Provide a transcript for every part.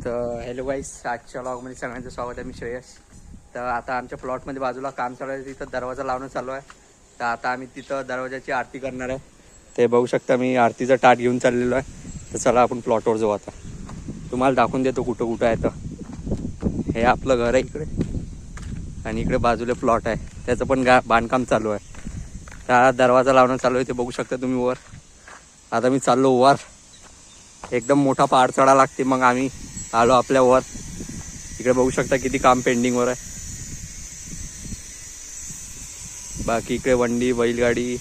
तर हॅलो गाईस, आजच्या व्लॉगमध्ये सगळ्यांचं स्वागत आहे. मी श्रेयस. तर आता आमच्या प्लॉटमध्ये बाजूला काम चालू आहे, तिथं दरवाजा लावणं चालू आहे. तर आता आम्ही तिथं दरवाजाची आरती करणार आहे. ते बघू शकता, मी आरतीचं ताट घेऊन चाललेलो आहे. तर चला आपण प्लॉटवर जाऊ. आता तुम्हाला दाखवून देतो कुठं कुठं आहे. तर हे आपलं घर आहे इकडे, आणि इकडे बाजूला प्लॉट आहे, त्याचं पण बांधकाम चालू आहे. तर दरवाजा लावणं चालू आहे, ते बघू शकता तुम्ही वर. आता मी चाललो वर. एकदम मोठा पहाड चढा लागते, मग आम्ही आलो आपल्या वर. इकडे बघू शकता किती काम पेंडिंगवर आहे. बाकी इकडे वंडी, बैलगाडी,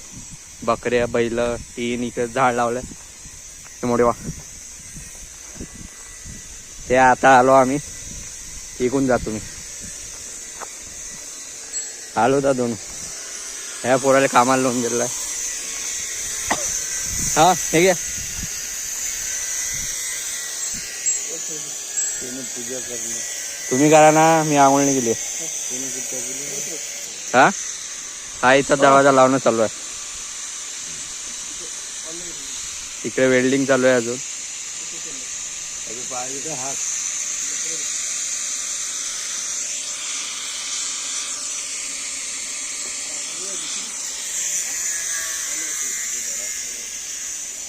बकऱ्या, बैल, टीन, इकडे झाड लावलंय मोठे वा. ते आता आलो आम्ही, इकून जातो मी. आलो तर दोन ह्या पोराला कामाला लावून गेलेला आहे. हा हे घ्या. तुम्ही करा ना, मी आंघोळणी गेली. हा हा इथं दरवाजा लावणं चालू आहे. तिकडे वेल्डिंग चालू आहे अजून.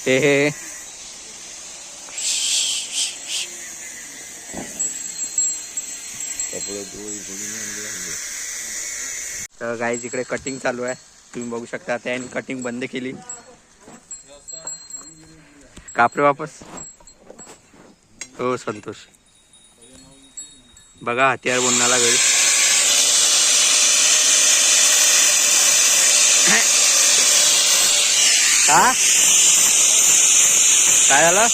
हे तर गाईज इकडे कटिंग चालू आहे, तुम्ही बघू शकता. त्याने कटिंग बंद केली. कापरे वापस. हो संतोष, बघा हत्यार बोलण्याला घरी. हा काय झालं?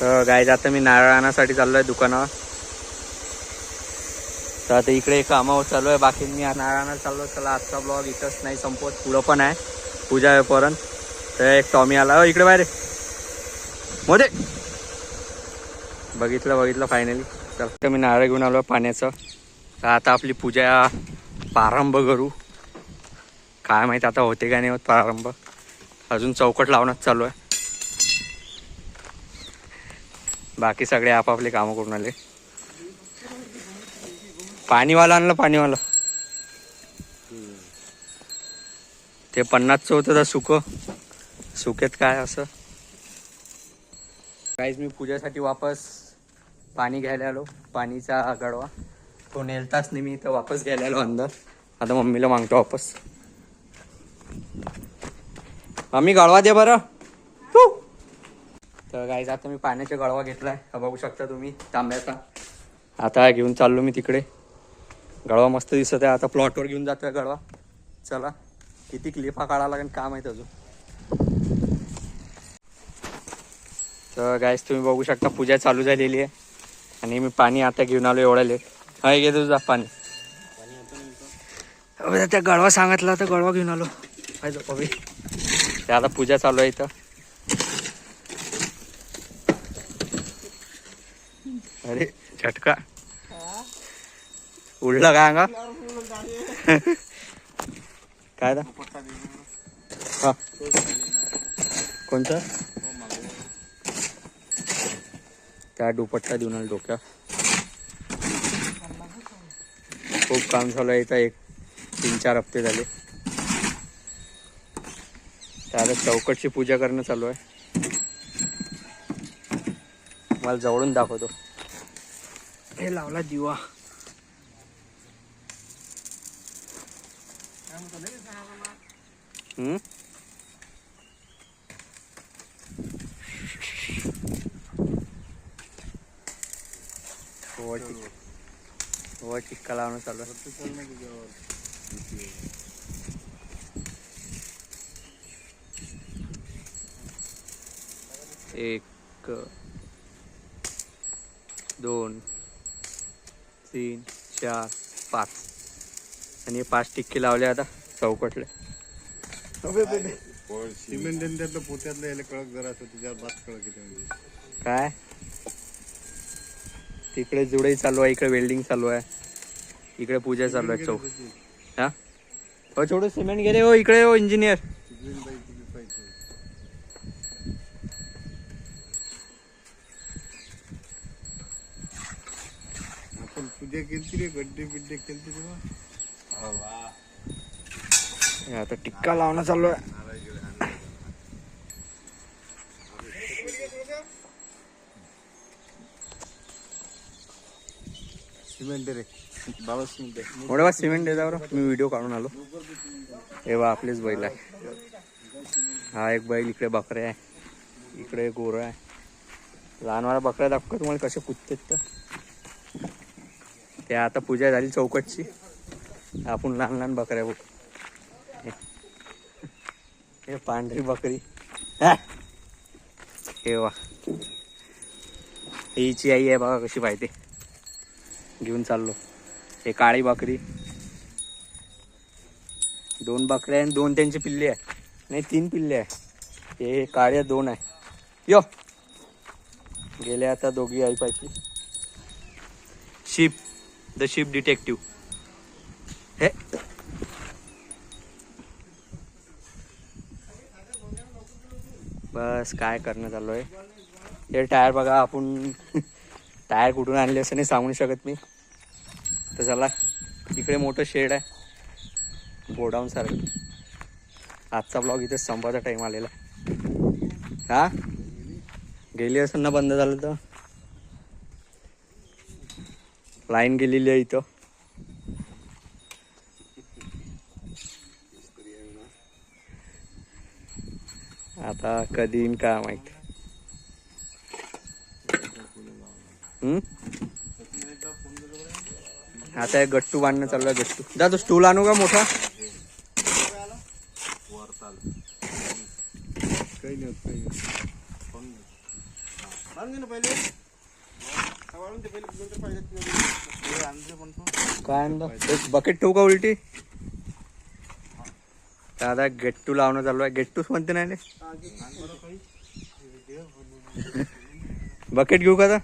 तर गाईज आता मी नारळ आणण्यासाठी चाललोय दुकानावर. तर आता इकडे कामावर चालू आहे, बाकी मी नारायणाला चाललो. चला आजचा ब्लॉग इथंच नाही संपवत, पुढं पण आहे पूजा वेळपर्यंत. तर एक टॉमी आला इकडे बाहेर मोठे. बघितलं फायनली. तर मी नारळ घेऊन आलो पाण्याचं. तर आता आपली पूजा प्रारंभ करू. काय माहिती आता होते का नाही होत प्रारंभ. अजून चौकट लावणंच चालू आहे. बाकी सगळे आपापले कामं करून आले. पाणीवाला आणलं, पाणीवाला ते 50चं होतं. तर सुकेत काय असं. काहीच मी पूजेसाठी वापस पाणी घ्यायला आलो. पाणीचा गडवा तो नेलताच नाही, मी तर वापस घ्यायला आलो अंदर. आता मम्मीला मागतो वापस. मम्मी गळवा दे बरं. तर गाईज आता मी पाण्याचा गळवा घेतलाय, बघू शकता तुम्ही, तांब्याचा. आता घेऊन चाललो मी तिकडे. गळवा मस्त दिसत आहे. आता प्लॉटवर घेऊन जातोय गळवा. चला किती क्लिपा काढायला लागेल काय माहिती अजून. तर गाईज तुम्ही बघू शकता पूजा चालू झालेली आहे, आणि मी पाणी आता घेऊन आलो एवढ्या लेट. हा घे तुझा पाणी. त्या गळवा सांगितला तर गळवा घेऊन आलो. ते आता पूजा चालू आहे इथं. अरे झटका उडला काय अंगा. काय हा कोणता त्या दुपट्टा देऊन आला डोक्या. खूप काम चालू आहे इथं. 3-4 हप्ते झाले. त्याला चौकटची पूजा करणं चालू आहे. मला जवळून दाखवतो. हे लावला दिवा. वर टिक्का लावणं चालू आहे. 1 2 3 4 5 आणि 5 टिक्के लावले आता चौकटले. सिमेंट त्यातलं पोत्यातलं याला कळक जरा असं तुझ्यावर बात कळक. काय तिकडे जुडई चालू आहे, इकडे वेल्डिंग चालू आहे, इकडे पूजा चालू आहे. चौक हा हो थोडं सिमेंट गेले हो इकडे. हो इंजिनियर. पूजा केली रे, गड्डे बिड्डे केलते तेव्हा. हे आता टिक्का लावणं चालू आहे. सिमेंट रे बाबा, सिमेंट आहे. मोठा सिमेंट दे बरं, मी व्हिडिओ काढून आलो. हे बा आपलेच बैल आहे. हा एक बैल, इकडे बकऱ्या आहे, इकडे गोरं आहे. लहान वाला बकऱ्या दाखवतो तुम्हाला कसे पुजतात तर. ते आता पूजा झाली चौकटची, आपण लहान लहान बकऱ्या बघ. हे पांढरी बकरी, हे वा हिची आई आहे बघा कशी पाहिजे. घेऊन चाललो. हे काळी बकरी, 2 बकऱ्या आणि 2 त्यांचे पिल्ले आहे. नाही 3 पिल्ले आहे. हे काळ्या 2 आहे. यो गेले आता दोघी आई पाहिजे. Ship, the ship detective. हे बस काय करणं चालू आहे. हे टायर बघा, आपण टायर कुठून आणले असं नाही सांगू शकत मी. तर चला, इकडे मोठं शेड आहे गोडाऊन सारखं. आजचा ब्लॉग इथे संपायचा टाईम आलेला. हा गेली असं ना, बंद झालं तर. लाईन गेलेली आहे इथं. आता कधी येईन का माहित. आता एक गट्टू बांधणं चालू आहे. गट्टू जा, तो स्टूल आणू का मोठा. काही नाही होत, काही नाही. काय आणलं, एक बकेट ठेवू का उलटी. दादा गट्टू लावणं चालू आहे. गट्टूच म्हणते नाही रे. बकेट घेऊ का आता.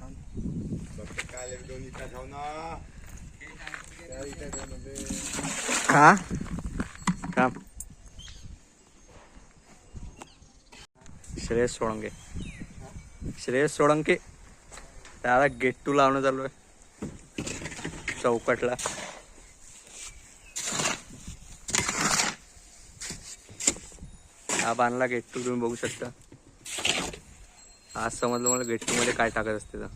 हा थांब. श्रेयस सोळंके दादा गेट्टू लावणं चालू आहे चौकटला. हा बांधला गेट्टू, तुम्ही बघू शकता. आज समजलं मला गेट्टू मध्ये काय टाकत असते तर.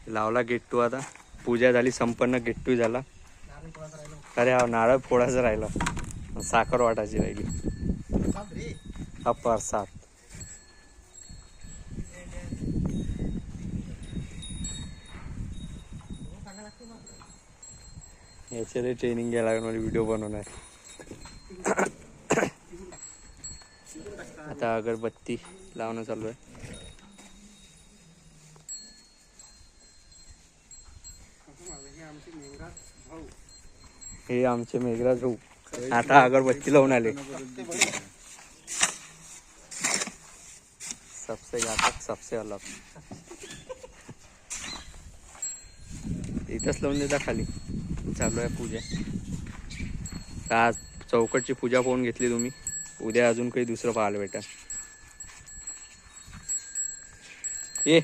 लावला गेट्टू. आता पूजा झाली संपन्न, गेट्टू झाला. अरे हा नारळ फोडायचं राहिला, साखर वाटायची राहिली. हा प्रसाद. याचे ट्रेनिंग घ्यायला लागेल मला व्हिडिओ बनवणार. आता अगरबत्ती लावणं चालू आहे. हे आमचे मेघराज भाऊ आता अगरबत्ती लावून आले. सबसे घातक, सबसे अलग. इथंच लावून देता खाली. चालू आहे पूजा. आज चौकटची पूजा पाहून घेतली तुम्ही. उद्या अजून काही दुसरं पाहायला भेटा. ये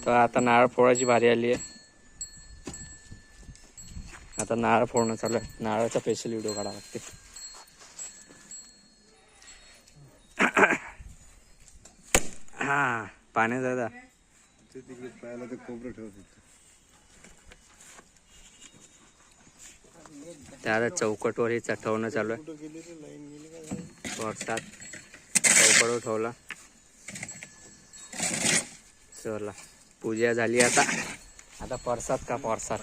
तर आता नारळ फोडायची भारी आली आहे. आता नारळ फोडणं चालू आहे. नारळाचा स्पेशल व्हिडिओ काढावा लागते. हा पाण्यात दादा तिकडे पायाला ते कोपरं ठेवत होते. त्या चौकटवर हे चटवणं चालू आहे. प्रसाद चौकटवर ठेवला. चला पूजा झाली. आता प्रसाद का प्रसाद.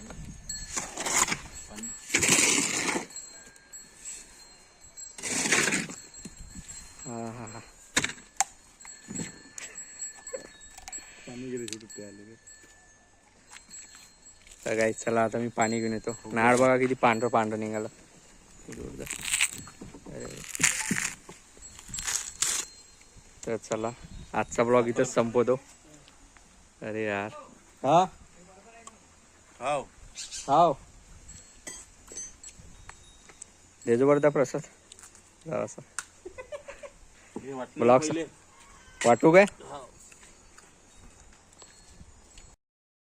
हा पाणी गेले थोडं प्यायला. तर गाईस चला आता मी पाणी घेऊन येतो. नारळ बघा किती पांढरं पांढरं निघालं. तर चला आजचा ब्लॉग इथंच संपवतो. अरे यार हा हाव हाव देजो बरं त्या प्रसाद जरासा ब्लॉग वाटू काय